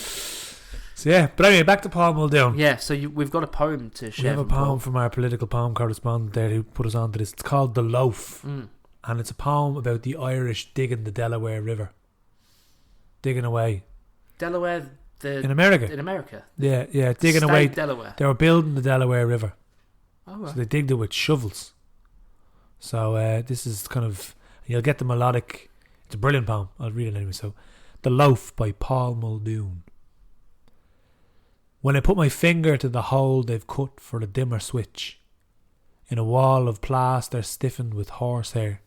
So yeah, but anyway, back to Paul Muldoon. Yeah, so we've got a poem to share. We have a from Paul. poem from our political poem correspondent there who put us on to this. It's called The Loaf. And it's a poem about the Irish digging the Delaware River. Digging away. Delaware, In America. In America. Yeah, digging State away. Delaware. They were building the Delaware River. Oh, right. So they digged it with shovels. So this is kind of... You'll get the melodic... It's a brilliant poem. I'll read it anyway. So, The Loaf by Paul Muldoon. When I put my finger to the hole they've cut for the dimmer switch, in a wall of plaster stiffened with horsehair,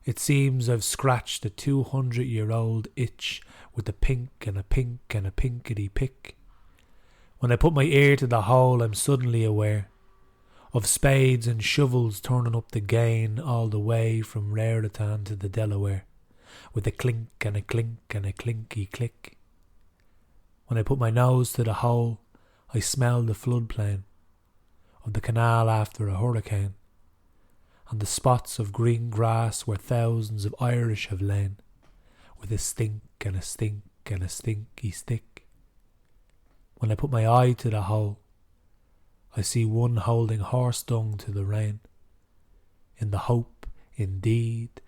it seems I've scratched a 200-year-old itch with a pink and a pink and a pinkety pick. When I put my ear to the hole, I'm suddenly aware of spades and shovels turning up the gain all the way from Raritan to the Delaware, with a clink and a clink and a clinky click. When I put my nose to the hole, I smell the floodplain of the canal after a hurricane, and the spots of green grass where thousands of Irish have lain, with a stink and a stink and a stinky stick. When I put my eye to the hole, I see one holding horse dung to the rain, in the hope, indeed,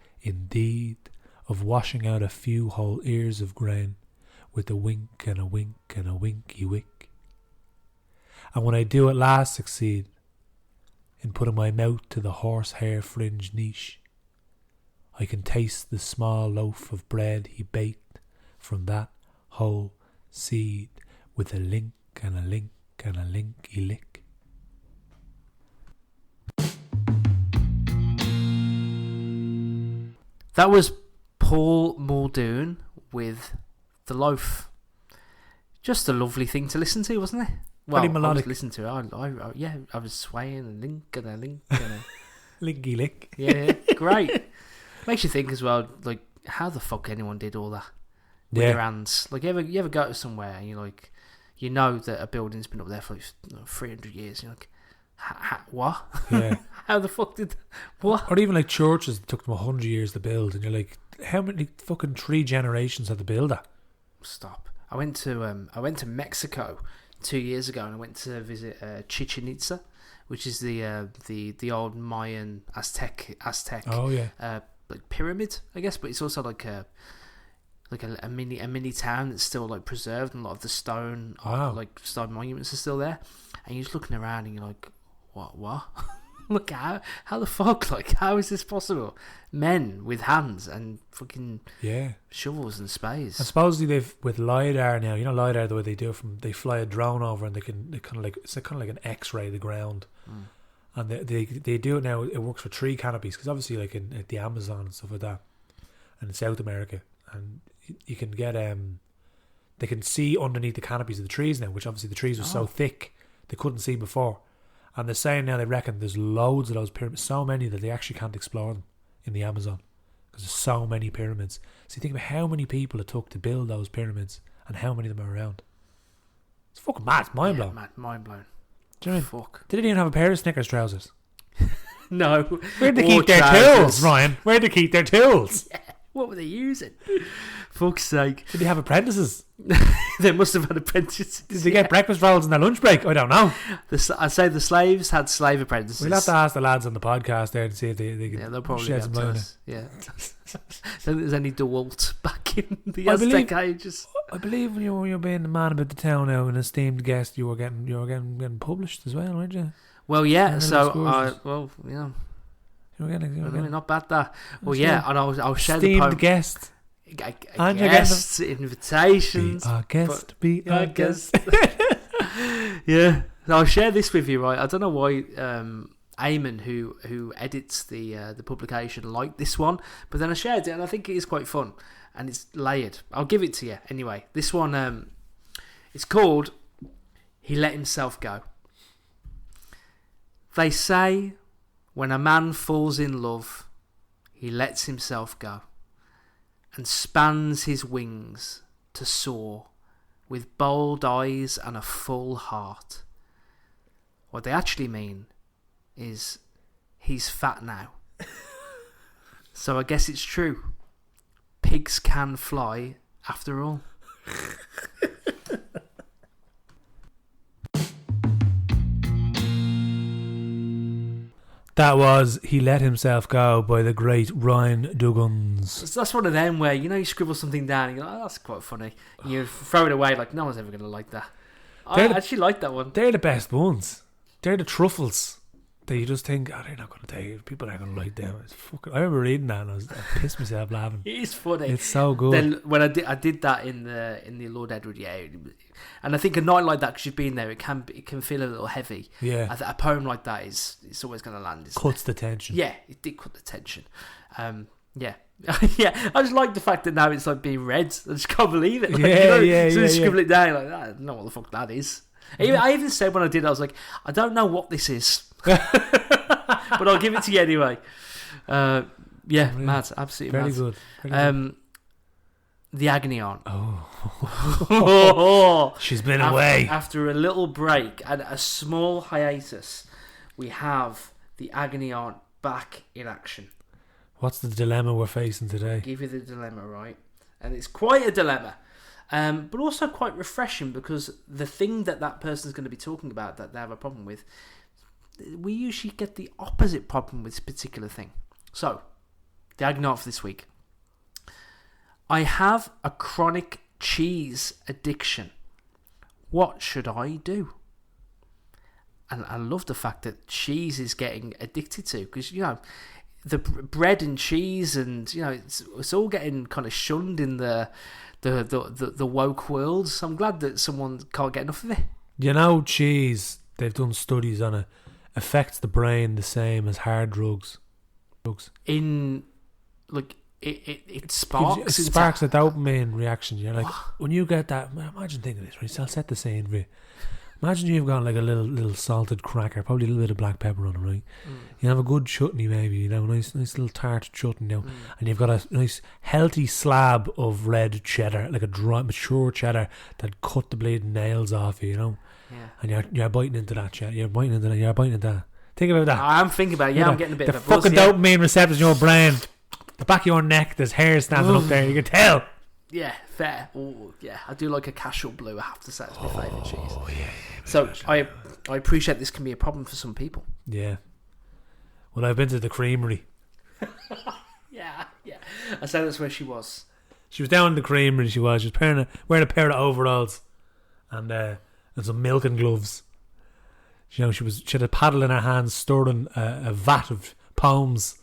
of washing out a few whole ears of grain, with a wink and a wink and a winky wick. And when I do at last succeed in putting my mouth to the horsehair fringed niche, I can taste the small loaf of bread he baked from that whole seed, with a link and a link and a linky lick. That was Paul Muldoon with The Loaf. Just a lovely thing to listen to, wasn't it? Well, Pretty melodic. I was listening to it. I was swaying and link and a link and a... Linky lick. Yeah, great. Makes you think as well, like, how the fuck anyone did all that with Yeah. their hands. Like, you ever go to somewhere and you're like, you know that a building's been up there for like 300 years. You're like, what? Yeah. How the fuck did... What? Or even like churches that took them 100 years to build, and you're like, how many fucking 3 generations had to build that? Stop. I went to Mexico 2 years ago, and I went to visit Chichen Itza, which is the old Mayan Aztec Oh yeah. like pyramid, I guess, but it's also like a mini town that's still like preserved, and a lot of the stone Wow. like stone monuments are still there. And you're just looking around and you're like, what? Look, how the fuck, like, how is this possible? Men with hands and fucking shovels and spades. And supposedly they've, with LiDAR now, you know LiDAR, the way they do it they fly a drone over and they kind of like, it's kind of like an X-ray of the ground. And they do it now, it works for tree canopies, because obviously like in the Amazon and stuff like that, and in South America, and you can get, they can see underneath the canopies of the trees now, which obviously the trees were so thick, they couldn't see before. And they're saying now they reckon there's loads of those pyramids, so many that they actually can't explore them in the Amazon because there's so many pyramids. So you think about how many people it took to build those pyramids and how many of them are around. It's fucking mad. It's mind blowing. Mad, mind blown. Do you know Fuck. They didn't even have a pair of Snickers trousers. No. Where'd they keep their tools, Ryan? Where'd they keep their tools? Yeah. What were they using? Fuck's sake. Did they have apprentices? They must have had apprentices. Did they get breakfast rolls in their lunch break? I don't know. I'd say the slaves had slave apprentices. We'll have to ask the lads on the podcast there to see if they can they'll probably shed some light on it. Yeah. Don't think there's any DeWalt back in the Aztec ages. I believe when you were being the man about the town now, an esteemed guest, you were getting published as well, weren't you? Well, yeah. And so, you were getting not bad that. Well, yeah, and I'll share the esteemed poem. guest. And guests, invitations. Be our guest. Be our guest. Yeah, so I'll share this with you, right? I don't know why Eamon, who edits the publication, liked this one, but then I shared it, and I think it is quite fun, and it's layered. I'll give it to you anyway. This one, it's called "He Let Himself Go." They say when a man falls in love, he lets himself go and spans his wings to soar with bold eyes and a full heart. What they actually mean is he's fat now. So I guess it's true. Pigs can fly after all. That was "He Let Himself Go" by the great Ryan Duggins. That's one of them where, you scribble something down and you go, oh, that's quite funny. And you throw it away like no one's ever going to like that. I actually like that one. They're the best ones. They're the truffles that you just think, they're not going to take. People aren't going to like them. It's fucking. I remember reading that and I pissed myself laughing. It is funny. It's so good. Then when I did that in the Lord Edward, and I think a night like that, because you've been there, it can feel a little heavy. Yeah. A poem like that it's always going to land. Cuts the tension. Yeah, it did cut the tension. Yeah. Yeah, I just like the fact that now it's like being read. I just can't believe it. Like, so scribble it down like that. I don't know what the fuck that is. I even said when I did, I was like, I don't know what this is, but I'll give it to you anyway. Mad, absolutely very mad. good. Very good. The agony aunt. Oh, she's been away after a little break and a small hiatus. We have the agony aunt back in action. What's the dilemma we're facing today? I'll give you the dilemma, right? And it's quite a dilemma. But also quite refreshing, because the thing that person's going to be talking about that they have a problem with, we usually get the opposite problem with this particular thing. So, the agony aunt for this week. I have a chronic cheese addiction. What should I do? And I love the fact that cheese is getting addicted to, because, the bread and cheese and, it's all getting kind of shunned in the woke world. So I'm glad that someone can't get enough of it. Cheese, they've done studies on it, affects the brain the same as hard drugs. In, like, it sparks. It sparks a dopamine reaction. You're like, when you get that, imagine thinking this, right? So I'll set the scene for you. Imagine you've got like a little salted cracker, probably a little bit of black pepper on it, right? You have a good chutney, maybe, nice little tart chutney, and you've got a nice healthy slab of red cheddar, like a dry, mature cheddar that cut the bleeding nails off you, Yeah. And you're biting into that cheddar, you're biting into that. Think about that. I'm thinking about it. Yeah, I'm getting a bit of a buzz. The fucking dopamine receptors in your brain, the back of your neck, there's hair standing up there. You can tell. Yeah, fair. Oh, yeah. I do like a casual blue. I have to say, it's my favourite cheese. Oh yeah. So I appreciate this can be a problem for some people. Yeah. Well, I've been to the creamery. Yeah. I said that's where she was. She was down in the creamery. She was wearing a pair of overalls and some milking gloves. You know, she had a paddle in her hands, stirring a vat of poems.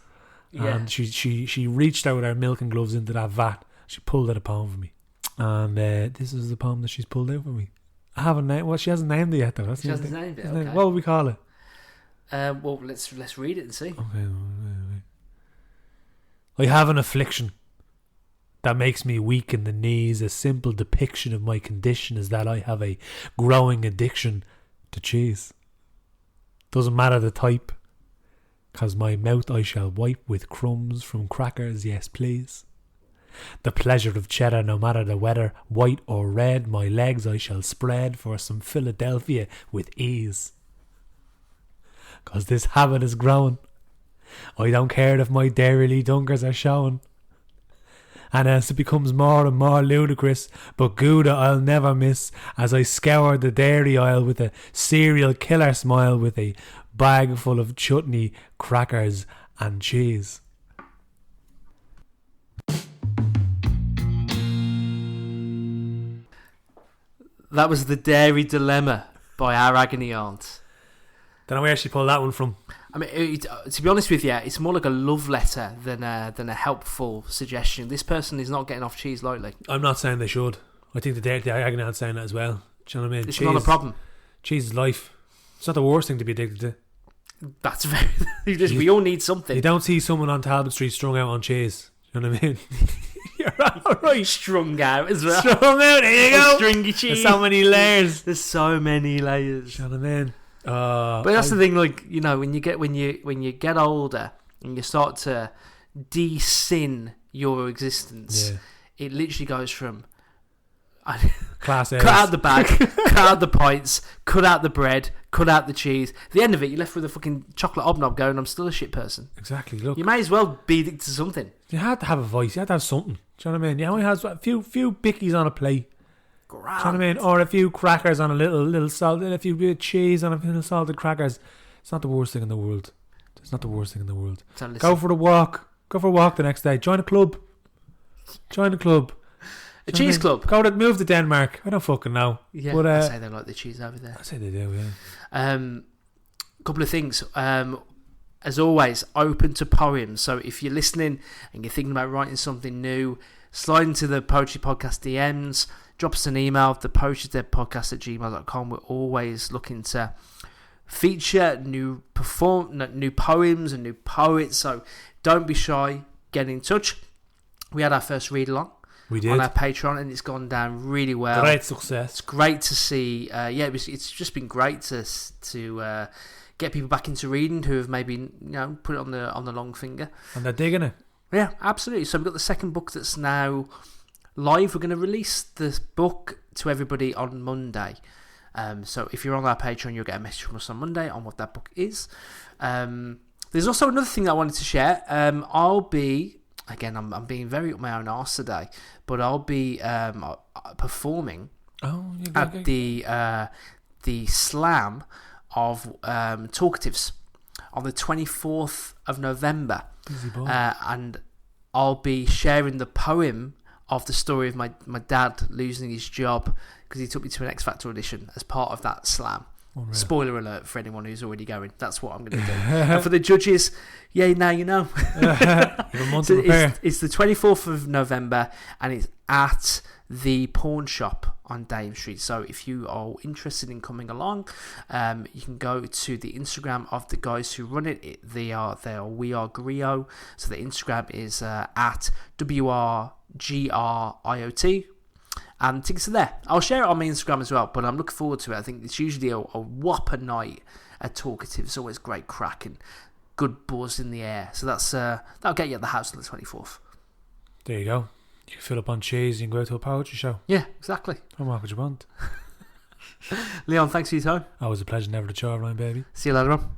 Yeah. And she reached out with her milking gloves into that vat. She pulled out a poem for me. And this is the poem that she's pulled out for me. I haven't named. Well, she hasn't named it yet, though. That's She hasn't named it. Okay. What would we call it? Well, let's read it and see. Okay. I have an affliction that makes me weak in the knees. A simple depiction of my condition is that I have a growing addiction to cheese. Doesn't matter the type, 'cause my mouth I shall wipe with crumbs from crackers, yes please. The pleasure of cheddar, no matter the weather, white or red, my legs I shall spread for some Philadelphia with ease. 'Cause this habit is growing. I don't care if my dairy dunkers are showing. And as it becomes more and more ludicrous, but Gouda I'll never miss, as I scour the dairy aisle with a serial killer smile, with a bag full of chutney, crackers and cheese. That was The Dairy Dilemma by our agony aunt. Don't know where she pulled that one from. I mean, to be honest with you, it's more like a love letter than a helpful suggestion. This person is not getting off cheese lightly. I'm not saying they should. I think the agony aunt's saying that as well. Do you know what I mean? It's not a problem. Cheese is life. It's not the worst thing to be addicted to. That's very... we all need something. You don't see someone on Talbot Street strung out on cheese. You know what I mean? You're all right. Strung out as well. Strung out, there you go. Stringy cheese. There's so many layers. There's so many layers. You know what I mean? But that's the thing, like, you know, when you get older and you start to de-sin your existence, it literally goes from Class A's. cut out the bag, cut out the pints, cut out the bread, cut out the cheese. At the end of it, you're left with a fucking chocolate hobnob going, I'm still a shit person. Exactly. Look, You may as well be addicted to something. you had to have a voice. You had to have something. Do you know what I mean? You only had a few bickies on a plate. Do you know what I mean? Or a few crackers on a little salt, a few bit of cheese on a little salted crackers. It's not the worst thing in the world. It's not the worst thing in the world. So listen, Go for a walk. Go for a walk the next day. Join a club. Join a club. a cheese club. Move to Denmark. I don't fucking know. Yeah, But, I say they like the cheese over there. I say they do, yeah. Couple of things. As always, open to poems. So if you're listening and you're thinking about writing something new, slide into the Poetry Podcast DMs, drop us an email, thepoetrydeadpodcast@gmail.com. We're always looking to feature new poems and new poets, so don't be shy, get in touch. We had our first read along on our Patreon and it's gone down really well. Great success. It's great to see. It's just been great to get people back into reading who have maybe put it on the long finger, and they're digging it. Yeah, absolutely. So we've got the second book that's now live. We're going to release this book to everybody on Monday. So if you're on our Patreon, you'll get a message from us on Monday on what that book is. There's also another thing that I wanted to share. I'll be, again, I'm being very up my own arse today, but I'll be performing at the Slam of Talkatives on the 24th of November. And I'll be sharing the poem of the story of my dad losing his job because he took me to an X Factor audition as part of that Slam. Oh, Spoiler alert for anyone who's already going. That's what I'm going to do. And for the judges, now you know. You have a month to prepare. It's the 24th of November and it's at the pawn shop on Dame Street. So if you are interested in coming along, you can go to the Instagram of the guys who run it. They are We Are Griot. So the Instagram is at WRGRIOT. And tickets are there. I'll share it on my Instagram as well, but I'm looking forward to it. I think it's usually a whopper night at Talkative. It's always great crack and good buzz in the air. So that'll get you at the house on the 24th. There you go. You can fill up on cheese, you can go to a poetry show. Yeah, exactly. And what would you want? Leon, thanks for your time. Always a pleasure, never to chore line, baby. See you later on.